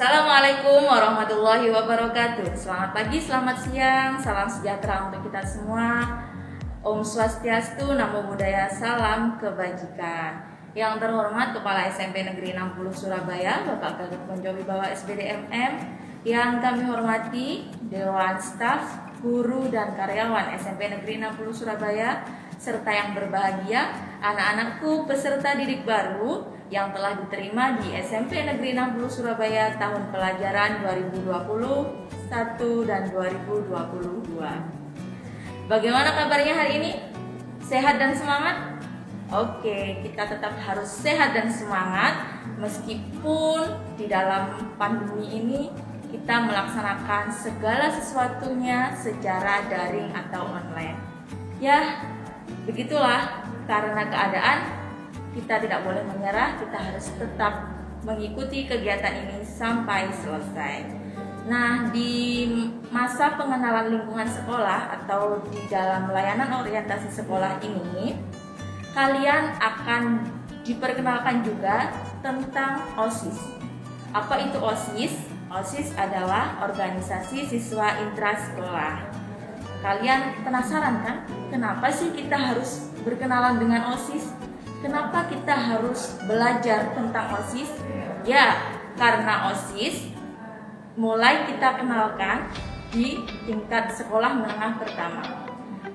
Assalamualaikum warahmatullahi wabarakatuh. Selamat pagi, selamat siang, salam sejahtera untuk kita semua. Om Swastiastu, Namo Buddhaya, salam kebajikan. Yang terhormat Kepala SMP Negeri 60 Surabaya, Bapak Gatot Poncowibawa SPD MM. Yang kami hormati Dewan Staf, Guru dan Karyawan SMP Negeri 60 Surabaya, serta yang berbahagia anak-anakku peserta didik baru yang telah diterima di SMP Negeri 60 Surabaya tahun pelajaran 2021 dan 2022. Bagaimana kabarnya hari ini? Sehat dan semangat? Oke, kita tetap harus sehat dan semangat meskipun di dalam pandemi ini kita melaksanakan segala sesuatunya secara daring atau online. Ya, begitulah, karena keadaan kita tidak boleh menyerah, kita harus tetap mengikuti kegiatan ini sampai selesai. Nah, di masa pengenalan lingkungan sekolah atau di dalam layanan orientasi sekolah ini, kalian akan diperkenalkan juga tentang OSIS. Apa itu OSIS? OSIS adalah organisasi siswa intrasekolah. Kalian penasaran kan? Kenapa sih kita harus berkenalan dengan OSIS? Kenapa kita harus belajar tentang OSIS? Ya, karena OSIS mulai kita kenalkan di tingkat sekolah menengah pertama.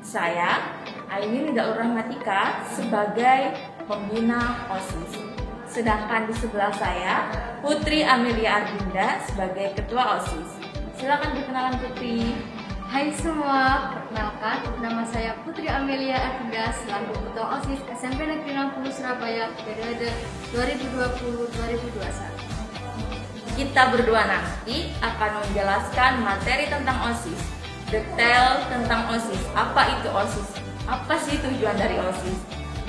Saya, Aini Nidaul Rahmatika, sebagai pembina OSIS. Sedangkan di sebelah saya, Putri Amelia Ardinda sebagai ketua OSIS. Silakan berkenalan, Putri. Hai semua, perkenalkan, nama saya Putri Amelia Ardinda selaku Ketua OSIS SMP Negeri 60 Surabaya periode 2020-2021. Kita berdua nanti akan menjelaskan materi tentang OSIS, detail tentang OSIS, apa itu OSIS, apa sih tujuan dari OSIS.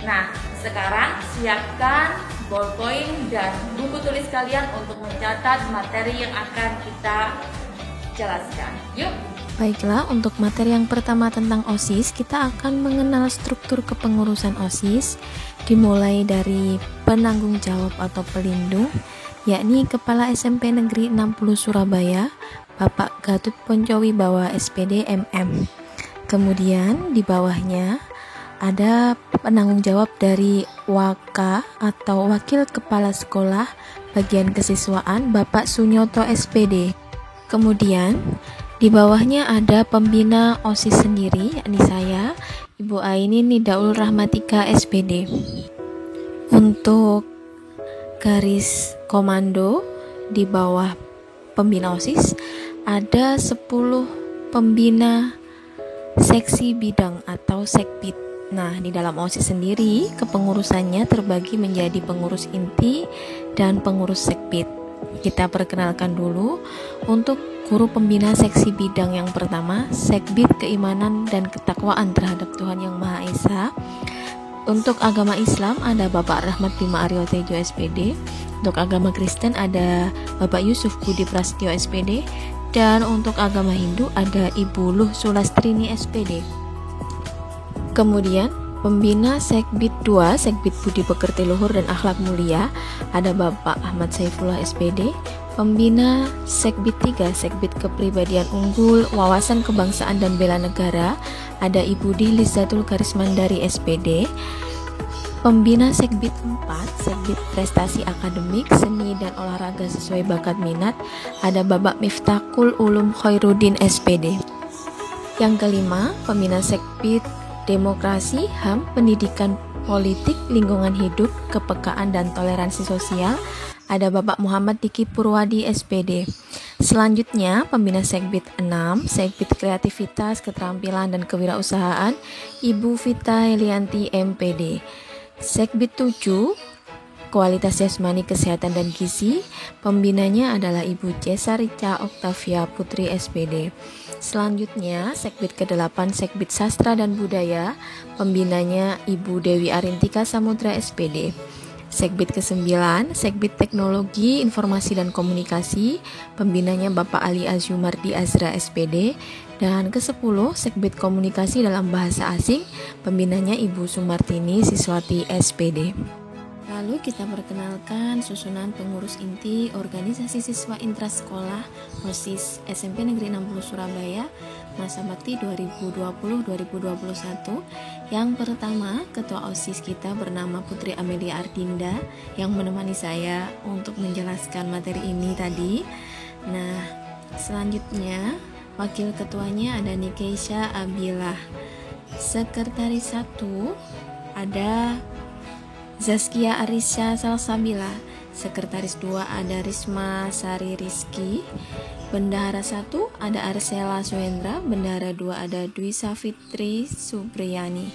Nah, sekarang siapkan ballpoint dan buku tulis kalian untuk mencatat materi yang akan kita jelaskan. Yuk! Baiklah, untuk materi yang pertama tentang OSIS, kita akan mengenal struktur kepengurusan OSIS, dimulai dari penanggung jawab atau pelindung, yakni Kepala SMP Negeri 60 Surabaya, Bapak Gatot Poncowibawa SPD MM. Kemudian di bawahnya ada penanggung jawab dari WAKA atau Wakil Kepala Sekolah Bagian Kesiswaan, Bapak Sunyoto SPD. Kemudian di bawahnya ada pembina OSIS sendiri, yakni saya, Ibu Aini Nidaul Rahmatika SPD. Untuk garis komando di bawah pembina OSIS ada 10 pembina seksi bidang atau sekbid. Nah, di dalam OSIS sendiri kepengurusannya terbagi menjadi pengurus inti dan pengurus sekbid. Kita perkenalkan dulu untuk guru pembina seksi bidang yang pertama, sekbid keimanan dan ketakwaan terhadap Tuhan Yang Maha Esa. Untuk agama Islam ada Bapak Rahmat Bima Aryo Tejo SPD. Untuk agama Kristen ada Bapak Yusuf Budi Prasetyo SPD. Dan untuk agama Hindu ada Ibu Luh Sulastrini SPD. Kemudian pembina sekbid 2, sekbid Budi Pekerti Luhur dan Akhlak Mulia, ada Bapak Ahmad Saifullah SPD. Pembina sekbid 3, sekbid Kepribadian Unggul, Wawasan Kebangsaan dan Bela Negara, ada Ibu Dihli Zatul Karismandari SPD. Pembina sekbid 4, sekbid Prestasi Akademik, Seni dan Olahraga sesuai bakat minat, ada Bapak Miftahul Ulum Khairuddin SPD. Yang kelima, pembina sekbid Demokrasi, HAM, Pendidikan Politik, Lingkungan Hidup, Kepekaan dan Toleransi Sosial, ada Bapak Muhammad Diki Purwadi SPD. Selanjutnya, pembina sekbid 6, sekbid Kreativitas, Keterampilan dan Kewirausahaan, Ibu Vita Helianti MPD. Sekbid 7, Kualitas Jasmani, Kesehatan dan Gizi, pembinanya adalah Ibu Cesa Rica Oktavia Putri SPD. Selanjutnya, sekbid ke-8, sekbid Sastra dan Budaya, pembinanya Ibu Dewi Arintika Samudra SPD. Sekbid ke-9, sekbid Teknologi, Informasi dan Komunikasi, pembinanya Bapak Ali Azumardi Azra SPD. Dan ke-10, sekbid Komunikasi dalam Bahasa Asing, pembinanya Ibu Sumartini Siswati SPD. Lalu kita perkenalkan susunan pengurus inti Organisasi Siswa Intrasekolah OSIS SMP Negeri 60 Surabaya masa bakti 2020-2021. Yang pertama, Ketua OSIS kita bernama Putri Amelia Artinda yang menemani saya untuk menjelaskan materi ini tadi. Nah, selanjutnya Wakil Ketuanya ada Nikeisha Abilah. Sekretaris 1 ada Zaskia Arisya Salsabila. Sekretaris 2 ada Risma Sari Rizky. Bendahara 1 ada Arsela Suendra. Bendahara 2 ada Dwi Safitri Supriyani.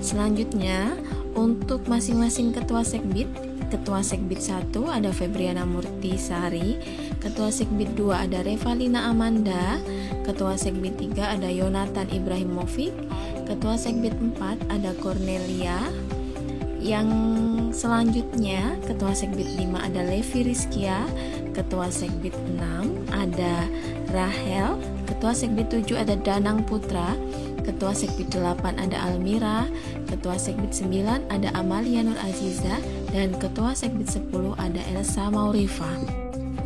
Selanjutnya untuk masing-masing ketua sekbid. Ketua sekbid 1 ada Febriana Murti Sari. Ketua sekbid 2 ada Revalina Amanda. Ketua sekbid 3 ada Yonatan Ibrahimovic. Ketua sekbid 4 ada Cornelia. Yang selanjutnya Ketua sekbid 5 ada Levi Rizkia. Ketua sekbid 6 ada Rahel. Ketua sekbid 7 ada Danang Putra. Ketua sekbid 8 ada Almira. Ketua sekbid 9 ada Amalia Nur Aziza. Dan Ketua sekbid 10 ada Elsa Maurifa.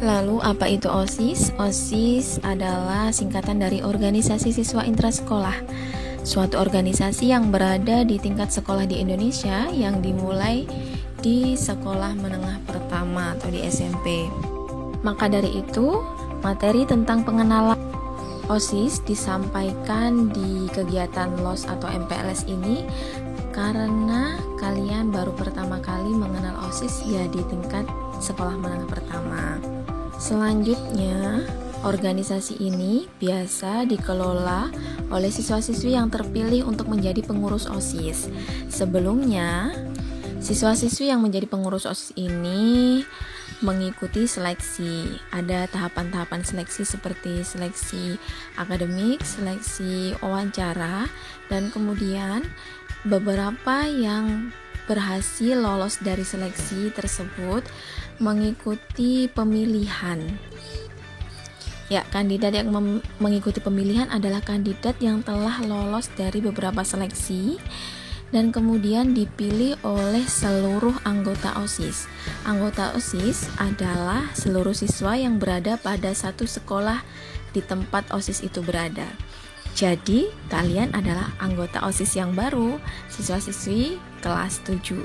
Lalu apa itu OSIS? OSIS adalah singkatan dari Organisasi Siswa Intrasekolah, suatu organisasi yang berada di tingkat sekolah di Indonesia yang dimulai di sekolah menengah pertama atau di SMP. Maka dari itu, materi tentang pengenalan OSIS disampaikan di kegiatan LOS atau MPLS ini karena kalian baru pertama kali mengenal OSIS ya di tingkat sekolah menengah pertama. Selanjutnya, organisasi ini biasa dikelola oleh siswa-siswi yang terpilih untuk menjadi pengurus OSIS. Sebelumnya, siswa-siswi yang menjadi pengurus OSIS ini mengikuti seleksi. Ada tahapan-tahapan seleksi seperti seleksi akademik, seleksi wawancara, dan kemudian beberapa yang berhasil lolos dari seleksi tersebut mengikuti pemilihan. Ya, kandidat yang mengikuti pemilihan adalah kandidat yang telah lolos dari beberapa seleksi dan kemudian dipilih oleh seluruh anggota OSIS. Anggota OSIS adalah seluruh siswa yang berada pada satu sekolah di tempat OSIS itu berada. Jadi, kalian adalah anggota OSIS yang baru, siswa-siswi kelas 7.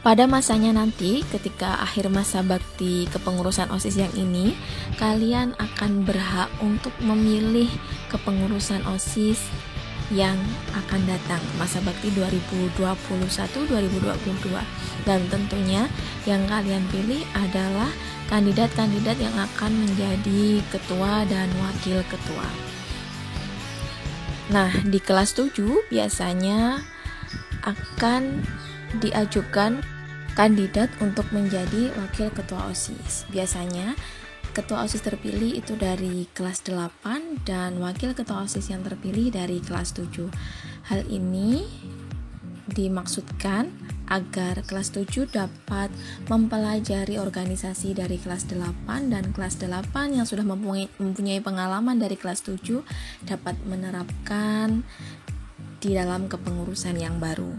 Pada masanya nanti, ketika akhir masa bakti kepengurusan OSIS yang ini, kalian akan berhak untuk memilih kepengurusan OSIS yang akan datang, masa bakti 2021-2022. Dan tentunya yang kalian pilih adalah kandidat-kandidat yang akan menjadi ketua dan wakil ketua. Nah, di kelas 7 biasanya akan diajukan kandidat untuk menjadi wakil ketua OSIS. Biasanya ketua OSIS terpilih itu dari kelas 8 dan wakil ketua OSIS yang terpilih dari kelas 7. Hal ini dimaksudkan agar kelas 7 dapat mempelajari organisasi dari kelas 8 dan kelas 8 yang sudah mempunyai pengalaman dari kelas 7 dapat menerapkan di dalam kepengurusan yang baru.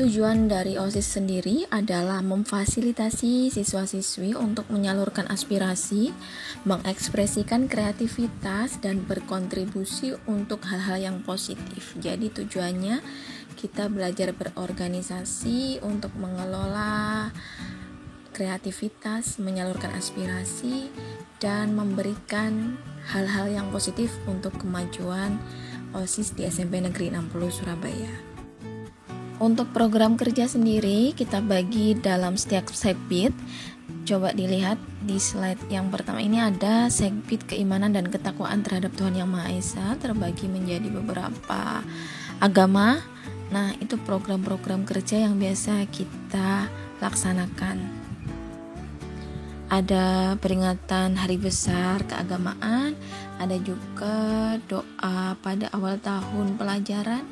Tujuan dari OSIS sendiri adalah memfasilitasi siswa-siswi untuk menyalurkan aspirasi, mengekspresikan kreativitas, dan berkontribusi untuk hal-hal yang positif. Jadi tujuannya kita belajar berorganisasi untuk mengelola kreativitas, menyalurkan aspirasi, dan memberikan hal-hal yang positif untuk kemajuan OSIS di SMP Negeri 60 Surabaya. Untuk program kerja sendiri kita bagi dalam setiap segbit. Coba dilihat di slide yang pertama ini ada segbit keimanan dan ketakwaan terhadap Tuhan Yang Maha Esa, terbagi menjadi beberapa agama. Nah, itu program-program kerja yang biasa kita laksanakan. Ada peringatan hari besar keagamaan, ada juga doa pada awal tahun pelajaran,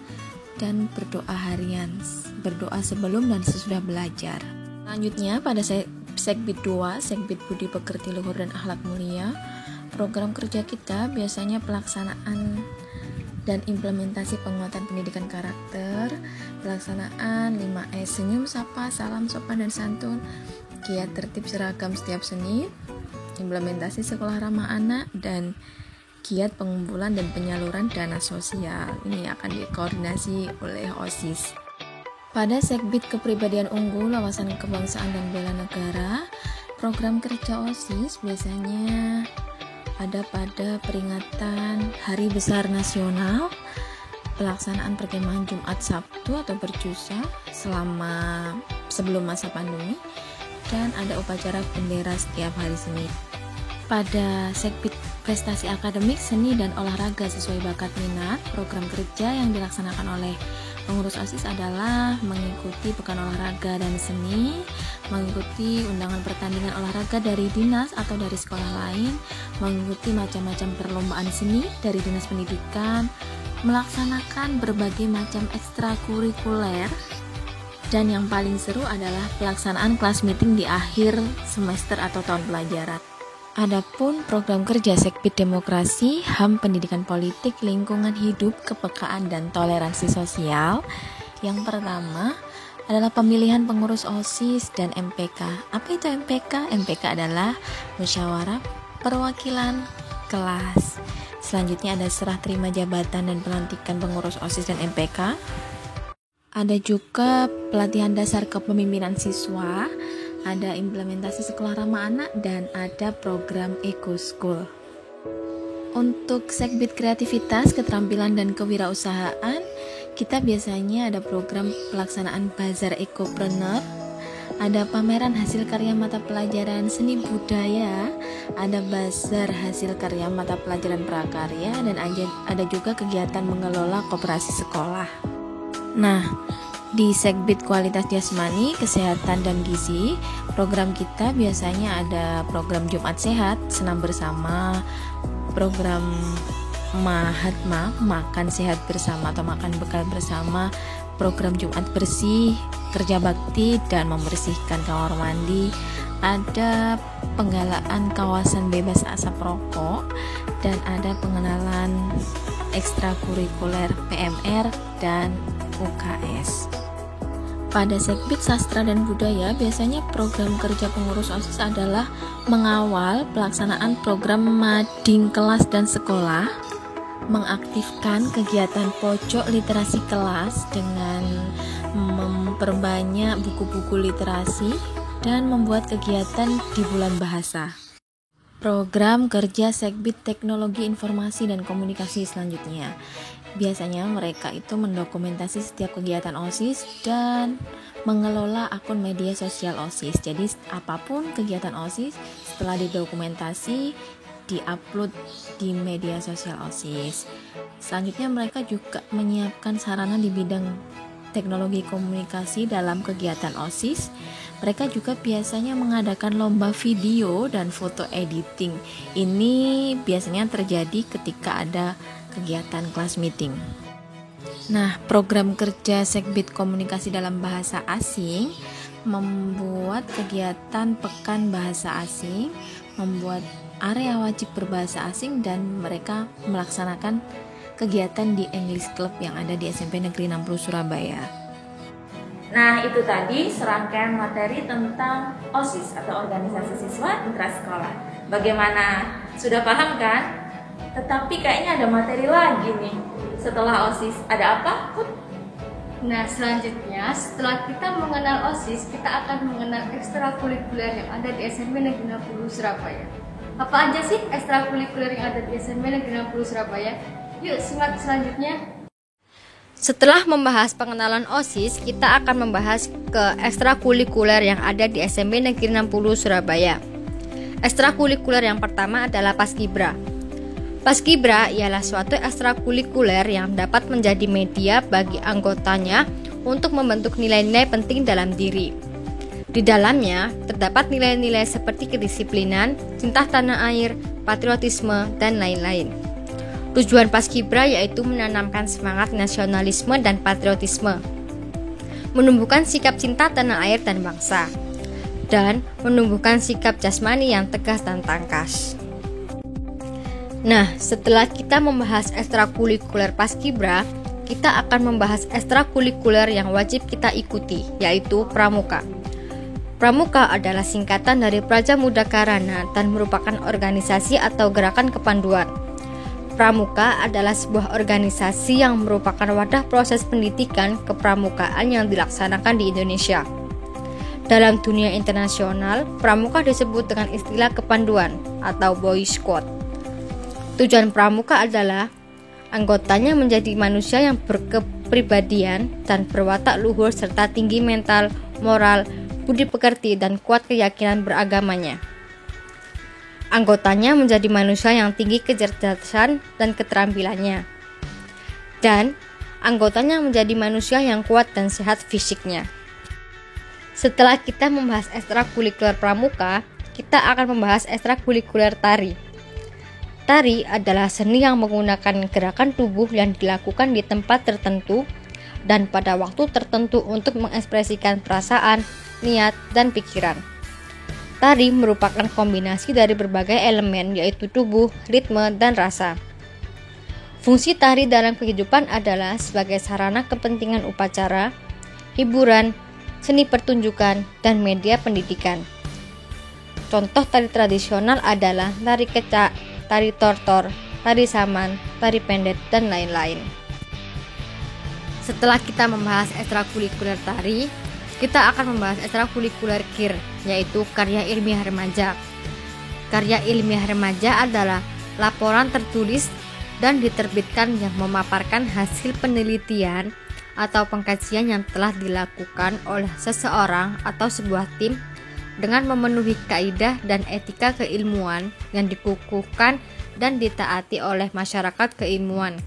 dan berdoa harian, berdoa sebelum dan sesudah belajar. Selanjutnya pada segbit 2, segbit Budi Pekerti Luhur dan Akhlak Mulia, program kerja kita biasanya pelaksanaan dan implementasi penguatan pendidikan karakter, pelaksanaan 5S, senyum, sapa, salam, sopan, dan santun, giat tertib seragam setiap Senin, implementasi sekolah ramah anak, dan giat pengumpulan dan penyaluran dana sosial. Ini akan dikoordinasi oleh OSIS. Pada segbit kepribadian unggul, wawasan kebangsaan dan bela negara, program kerja OSIS biasanya ada pada peringatan Hari Besar Nasional, pelaksanaan perkemahan Jumat Sabtu atau berjusa sebelum masa pandemi, dan ada upacara bendera setiap hari Senin. Pada segbit prestasi akademik, seni dan olahraga sesuai bakat minat, program kerja yang dilaksanakan oleh pengurus OSIS adalah mengikuti pekan olahraga dan seni, mengikuti undangan pertandingan olahraga dari dinas atau dari sekolah lain, mengikuti macam-macam perlombaan seni dari dinas pendidikan, melaksanakan berbagai macam ekstrakurikuler, dan yang paling seru adalah pelaksanaan kelas meeting di akhir semester atau tahun pelajaran. Adapun program kerja segbit demokrasi, HAM, pendidikan politik, lingkungan hidup, kepekaan, dan toleransi sosial. Yang pertama adalah pemilihan pengurus OSIS dan MPK. Apa itu MPK? MPK adalah musyawarah perwakilan kelas. Selanjutnya ada serah terima jabatan dan pelantikan pengurus OSIS dan MPK. Ada juga pelatihan dasar kepemimpinan siswa, ada implementasi sekolah ramah anak, dan ada program Eco School. Untuk segbit kreativitas, keterampilan, dan kewirausahaan, kita biasanya ada program pelaksanaan Bazar Ecopreneur, ada pameran hasil karya mata pelajaran seni budaya, ada bazar hasil karya mata pelajaran prakarya, dan ada juga kegiatan mengelola koperasi sekolah. Nah, di segbit kualitas jasmani, kesehatan, dan gizi, program kita biasanya ada program Jumat Sehat, senam bersama, program Mahatma, makan sehat bersama atau makan bekal bersama, program Jumat Bersih, kerja bakti, dan membersihkan kamar mandi, ada penggalaan kawasan bebas asap rokok, dan ada pengenalan ekstrakurikuler PMR dan UKS. Pada segbit sastra dan budaya, biasanya program kerja pengurus OSIS adalah mengawal pelaksanaan program mading kelas dan sekolah, mengaktifkan kegiatan pojok literasi kelas dengan memperbanyak buku-buku literasi, dan membuat kegiatan di bulan bahasa. Program kerja segbit teknologi informasi dan komunikasi selanjutnya, biasanya mereka itu mendokumentasi setiap kegiatan OSIS dan mengelola akun media sosial OSIS. Jadi apapun kegiatan OSIS, setelah didokumentasi, diupload di media sosial OSIS. Selanjutnya mereka juga menyiapkan sarana di bidang teknologi komunikasi dalam kegiatan OSIS. Mereka juga biasanya mengadakan lomba video dan foto editing. Ini biasanya terjadi ketika ada kegiatan kelas meeting. Nah, program kerja segbit komunikasi dalam bahasa asing membuat kegiatan pekan bahasa asing, membuat area wajib berbahasa asing, dan mereka melaksanakan kegiatan di English Club yang ada di SMP Negeri 60 Surabaya. Nah, itu tadi serangkaian materi tentang OSIS atau organisasi siswa intrasekolah. Bagaimana? Sudah paham kan? Tetapi kayaknya ada materi lagi nih. Setelah OSIS ada apa, Put? Nah, selanjutnya setelah kita mengenal OSIS, kita akan mengenal ekstrakurikuler yang ada di SMP Negeri 60 Surabaya. Apa aja sih ekstrakurikuler yang ada di SMP Negeri 60 Surabaya? Yuk, simak selanjutnya. Setelah membahas pengenalan OSIS, kita akan membahas ke ekstrakurikuler yang ada di SMP Negeri 60 Surabaya. Ekstrakurikuler yang pertama adalah Paskibra. Paskibra ialah suatu ekstrakurikuler yang dapat menjadi media bagi anggotanya untuk membentuk nilai-nilai penting dalam diri. Di dalamnya terdapat nilai-nilai seperti kedisiplinan, cinta tanah air, patriotisme, dan lain-lain. Tujuan Paskibra yaitu menanamkan semangat nasionalisme dan patriotisme, menumbuhkan sikap cinta tanah air dan bangsa, dan menumbuhkan sikap jasmani yang tegas dan tangkas. Nah, setelah kita membahas ekstrakurikuler paskibra, kita akan membahas ekstrakurikuler yang wajib kita ikuti, yaitu pramuka. Pramuka adalah singkatan dari Praja Muda Karana dan merupakan organisasi atau gerakan kepanduan. Pramuka adalah sebuah organisasi yang merupakan wadah proses pendidikan kepramukaan yang dilaksanakan di Indonesia. Dalam dunia internasional, pramuka disebut dengan istilah kepanduan atau Boy Scout. Tujuan pramuka adalah anggotanya menjadi manusia yang berkepribadian dan berwatak luhur serta tinggi mental, moral, budi pekerti, dan kuat keyakinan beragamanya. Anggotanya menjadi manusia yang tinggi kecerdasan dan keterampilannya. Dan anggotanya menjadi manusia yang kuat dan sehat fisiknya. Setelah kita membahas ekstrakurikuler pramuka, kita akan membahas ekstrakurikuler tari. Tari adalah seni yang menggunakan gerakan tubuh yang dilakukan di tempat tertentu dan pada waktu tertentu untuk mengekspresikan perasaan, niat, dan pikiran. Tari merupakan kombinasi dari berbagai elemen yaitu tubuh, ritme, dan rasa. Fungsi tari dalam kehidupan adalah sebagai sarana kepentingan upacara, hiburan, seni pertunjukan, dan media pendidikan. Contoh tari tradisional adalah tari kecak, tari tortor, tari saman, tari pendet, dan lain-lain. Setelah kita membahas ekstrakurikuler tari, kita akan membahas ekstrakurikuler KIR, yaitu karya ilmiah remaja. Karya ilmiah remaja adalah laporan tertulis dan diterbitkan yang memaparkan hasil penelitian atau pengkajian yang telah dilakukan oleh seseorang atau sebuah tim dengan memenuhi kaidah dan etika keilmuan yang dikukuhkan dan ditaati oleh masyarakat keilmuan.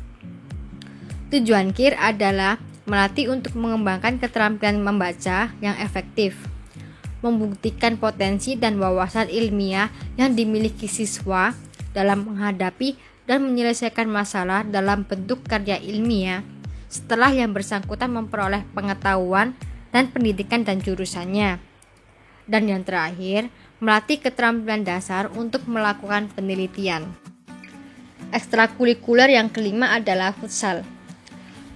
Tujuan KIR adalah melatih untuk mengembangkan keterampilan membaca yang efektif, membuktikan potensi dan wawasan ilmiah yang dimiliki siswa dalam menghadapi dan menyelesaikan masalah dalam bentuk karya ilmiah setelah yang bersangkutan memperoleh pengetahuan dan pendidikan dan jurusannya. Dan yang terakhir, melatih keterampilan dasar untuk melakukan penelitian. Ekstrakurikuler yang kelima adalah futsal.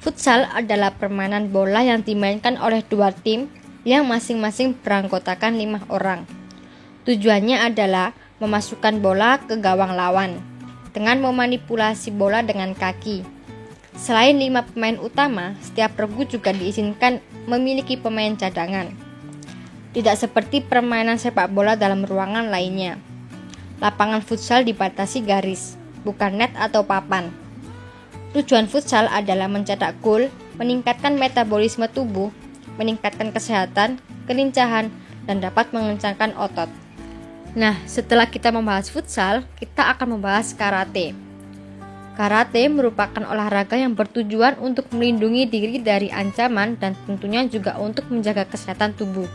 Futsal adalah permainan bola yang dimainkan oleh dua tim yang masing-masing beranggotakan 5 orang. Tujuannya adalah memasukkan bola ke gawang lawan dengan memanipulasi bola dengan kaki. Selain 5 pemain utama, setiap regu juga diizinkan memiliki pemain cadangan. Tidak seperti permainan sepak bola dalam ruangan lainnya. Lapangan futsal dibatasi garis, bukan net atau papan. Tujuan futsal adalah mencetak gol, meningkatkan metabolisme tubuh, meningkatkan kesehatan, kelincahan, dan dapat mengencangkan otot. Nah, setelah kita membahas futsal, kita akan membahas karate. Karate merupakan olahraga yang bertujuan untuk melindungi diri dari ancaman dan tentunya juga untuk menjaga kesehatan tubuh.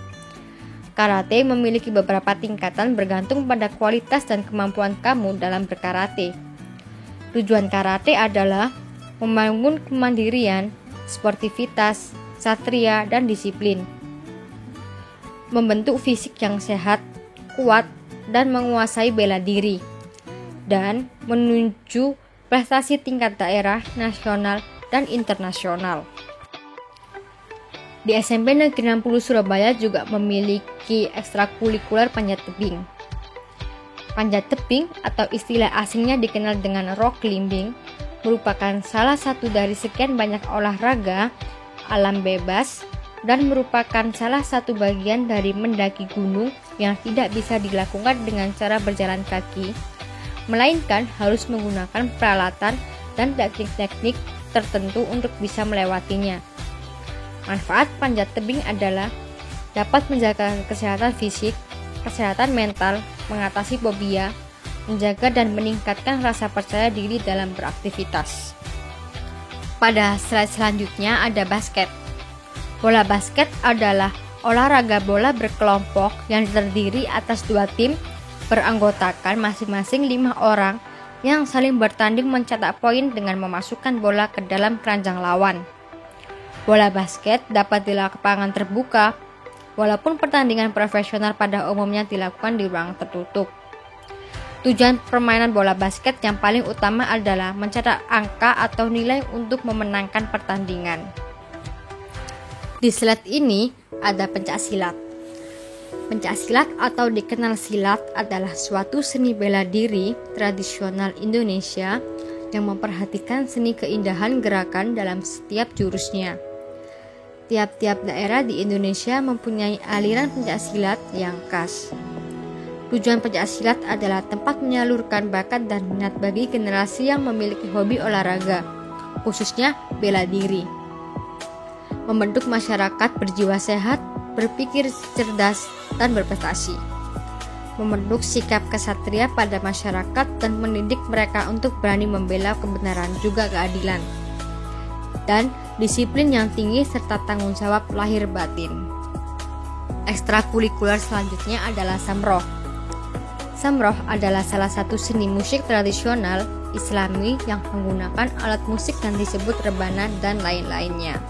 Karate memiliki beberapa tingkatan bergantung pada kualitas dan kemampuan kamu dalam berkarate. Tujuan karate adalah membangun kemandirian, sportivitas, satria, dan disiplin. Membentuk fisik yang sehat, kuat, dan menguasai bela diri. Dan menuju prestasi tingkat daerah, nasional, dan internasional. Di SMP Negeri 60 Surabaya juga memiliki ekstrakurikuler panjat tebing. Panjat tebing atau istilah asingnya dikenal dengan rock climbing merupakan salah satu dari sekian banyak olahraga alam bebas dan merupakan salah satu bagian dari mendaki gunung yang tidak bisa dilakukan dengan cara berjalan kaki, melainkan harus menggunakan peralatan dan teknik-teknik tertentu untuk bisa melewatinya. Manfaat panjat tebing adalah dapat menjaga kesehatan fisik, kesehatan mental, mengatasi fobia, menjaga dan meningkatkan rasa percaya diri dalam beraktivitas. Pada slide selanjutnya ada basket. Bola basket adalah olahraga bola berkelompok yang terdiri atas 2 tim beranggotakan masing-masing 5 orang yang saling bertanding mencetak poin dengan memasukkan bola ke dalam keranjang lawan. Bola basket dapat di lapangan terbuka, walaupun pertandingan profesional pada umumnya dilakukan di ruang tertutup. Tujuan permainan bola basket yang paling utama adalah mencetak angka atau nilai untuk memenangkan pertandingan. Di slide ini ada pencaksilat. Pencaksilat atau dikenal silat adalah suatu seni bela diri tradisional Indonesia yang memperhatikan seni keindahan gerakan dalam setiap jurusnya. Tiap-tiap daerah di Indonesia mempunyai aliran pencaksilat yang khas. Tujuan pencaksilat adalah tempat menyalurkan bakat dan minat bagi generasi yang memiliki hobi olahraga, khususnya bela diri. Membentuk masyarakat berjiwa sehat, berpikir cerdas, dan berprestasi. Membentuk sikap kesatria pada masyarakat dan mendidik mereka untuk berani membela kebenaran juga keadilan. Dan disiplin yang tinggi serta tanggung jawab lahir batin. Ekstrakurikuler selanjutnya adalah samroh. Samroh adalah salah satu seni musik tradisional Islami yang menggunakan alat musik yang disebut rebana dan lain-lainnya.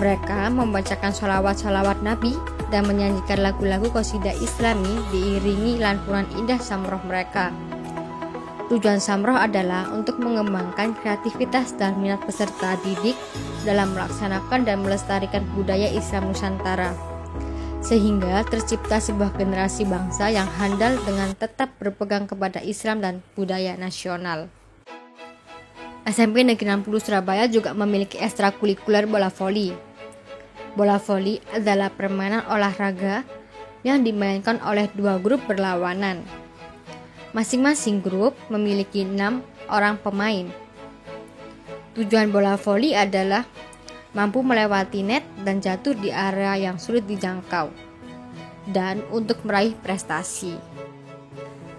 Mereka membacakan sholawat-sholawat Nabi dan menyanyikan lagu-lagu qasidah Islami diiringi lantunan indah samroh mereka. Tujuan samroh adalah untuk mengembangkan kreativitas dan minat peserta didik dalam melaksanakan dan melestarikan budaya Islam Nusantara, sehingga tercipta sebuah generasi bangsa yang handal dengan tetap berpegang kepada Islam dan budaya nasional. SMP Negeri 60 Surabaya juga memiliki ekstrakurikuler bola voli. Bola voli adalah permainan olahraga yang dimainkan oleh dua grup berlawanan. Masing-masing grup memiliki 6 orang pemain. Tujuan bola voli adalah mampu melewati net dan jatuh di area yang sulit dijangkau, dan untuk meraih prestasi.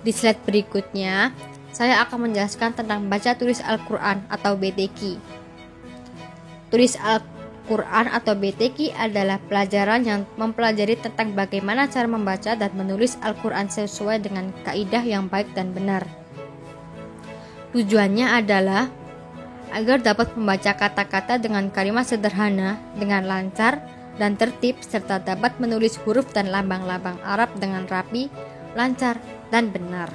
Di slide berikutnya, saya akan menjelaskan tentang baca tulis Al-Quran atau BTQ. Tulis Al-Quran atau BTQ adalah pelajaran yang mempelajari tentang bagaimana cara membaca dan menulis Al-Quran sesuai dengan kaidah yang baik dan benar. Tujuannya adalah agar dapat membaca kata-kata dengan kalimat sederhana, dengan lancar dan tertib, serta dapat menulis huruf dan lambang-lambang Arab dengan rapi, lancar, dan benar.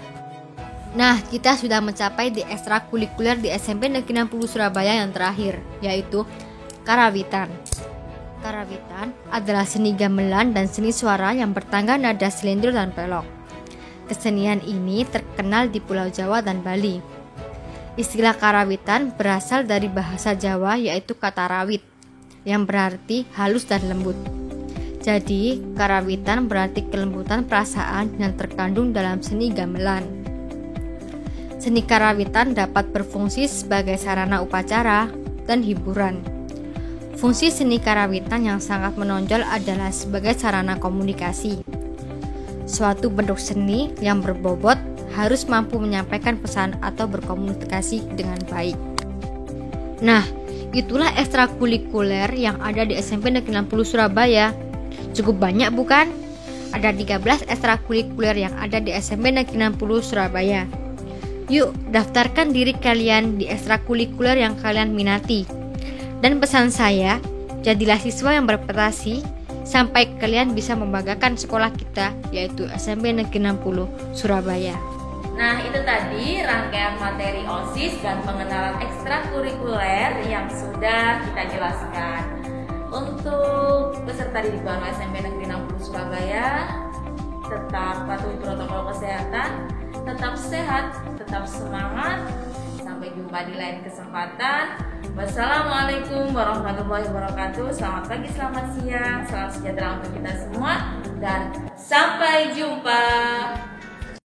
Nah, kita sudah mencapai di ekstrakurikuler di SMP Negeri 60 Surabaya yang terakhir, yaitu karawitan. Karawitan adalah seni gamelan dan seni suara yang bertangga nada selindur dan pelok. Kesenian ini terkenal di Pulau Jawa dan Bali. Istilah karawitan berasal dari bahasa Jawa yaitu kata rawit yang berarti halus dan lembut. Jadi, karawitan berarti kelembutan perasaan yang terkandung dalam seni gamelan. Seni karawitan dapat berfungsi sebagai sarana upacara dan hiburan. Fungsi seni karawitan yang sangat menonjol adalah sebagai sarana komunikasi. Suatu bentuk seni yang berbobot harus mampu menyampaikan pesan atau berkomunikasi dengan baik. Nah, itulah ekstrakurikuler yang ada di SMP Negeri 60 Surabaya. Cukup banyak bukan? Ada 13 ekstrakurikuler yang ada di SMP Negeri 60 Surabaya. Yuk, daftarkan diri kalian di ekstrakurikuler yang kalian minati. Dan pesan saya, jadilah siswa yang berprestasi sampai kalian bisa membanggakan sekolah kita, yaitu SMP Negeri 60 Surabaya. Nah, itu tadi rangkaian materi OSIS dan pengenalan ekstrakurikuler yang sudah kita jelaskan. Untuk peserta didik baru SMP Negeri 60 Surabaya, tetap patuhi protokol kesehatan, tetap sehat, tetap semangat. Sampai jumpa di lain kesempatan. Wassalamualaikum warahmatullahi wabarakatuh. Selamat pagi, selamat siang, salam sejahtera untuk kita semua, dan sampai jumpa.